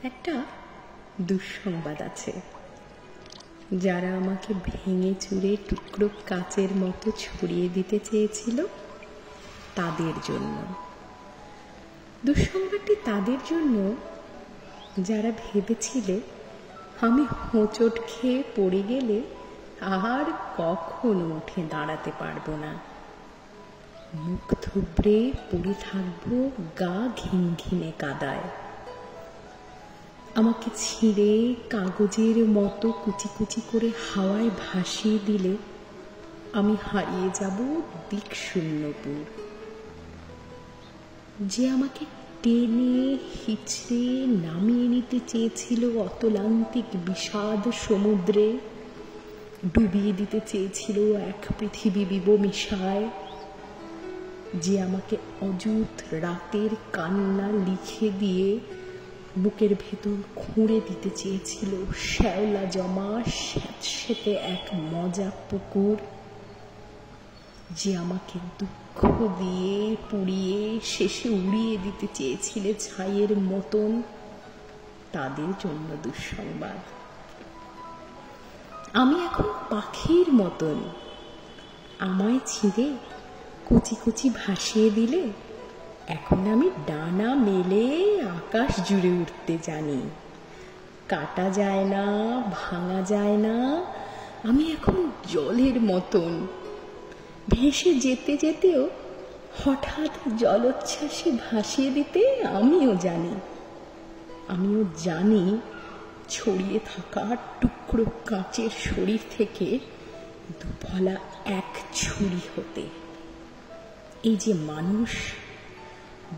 একটা দুঃসংবাদ আছে। যারা আমাকে ভেঙে চুরে টুকরো কাচের মতো ছড়িয়ে দিতে চেয়েছিল তাদের জন্য। দুঃসংবাদটি তাদের জন্য যারা ভেবেছিলে আমি হোঁচট খেয়ে পড়ে গেলে আর কখনো উঠে দাঁড়াতে পারবো না, মুখ থুবড়ে পড়ে থাকবো গা ঘিনঘিনে কাদায়। আমাকে ছিঁড়ে কাগজের মতো কুচি কুচি করে হাওয়ায় ভাসিয়ে দিলে আমি হারিয়ে যাব দিকশূন্যপুর। যে আমাকে টেনে হিচড়ে নামিয়ে নিতে চেয়েছিল অতলান্তিক বিষাদ সমুদ্রে, ডুবিয়ে দিতে চেয়েছিল এক পৃথিবী বিবমিশায়, যে আমাকে অযুত রাতের কান্না লিখে দিয়ে বুকের ভেতর খুঁড়ে দিতে চেয়েছিল শ্যাওলা জমা স্যাঁতসেঁতে এক মজা পুকুর, যে আমাকে দুঃখ দিয়ে পুড়িয়ে শেষে উড়িয়ে দিতে চেয়েছিলে ছাইয়ের মতন, তাদের জন্য দুঃসংবাদ। আমি এখন পাখির মতন, আমায় ছিঁড়ে কুচি কুচি ভাসিয়ে দিলে এখন আমি ডানা মেলে আকাশ জুড়ে উঠতে জানি। কাটা যায় না, ভাঙা যায় না, আমি এখন জলের মতন। ভেসে যেতে যেতেও হঠাৎ জলোচ্ছ্বাসে ভাসিয়ে দিতে আমিও জানি ছড়িয়ে থাকা টুকরো কাঁচের শরীর থেকে দুফলা এক ছুরি হতে। এই যে মানুষ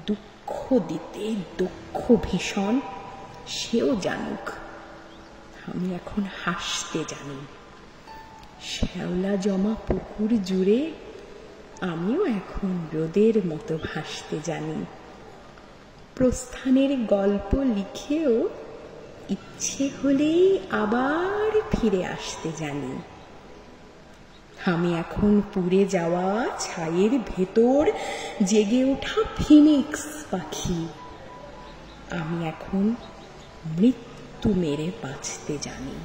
দুঃখ দিতে দক্ষ ভীষণ, সেও জানুক আমি এখন হাসতে জানি। শ্যাওলা জমা পুকুর জুড়ে আমিও এখন রোদের মতো ভাসতে জানি। প্রস্থানের গল্প লিখেও ইচ্ছে হলেই আবার ফিরে আসতে জানি। আমি এখন পুড়ে যাওয়া ছাইয়ের ভেতর জেগে ওঠা ফিনিক্স পাখি। আমি এখন মৃত্যু মেরে বাঁচতে জানি।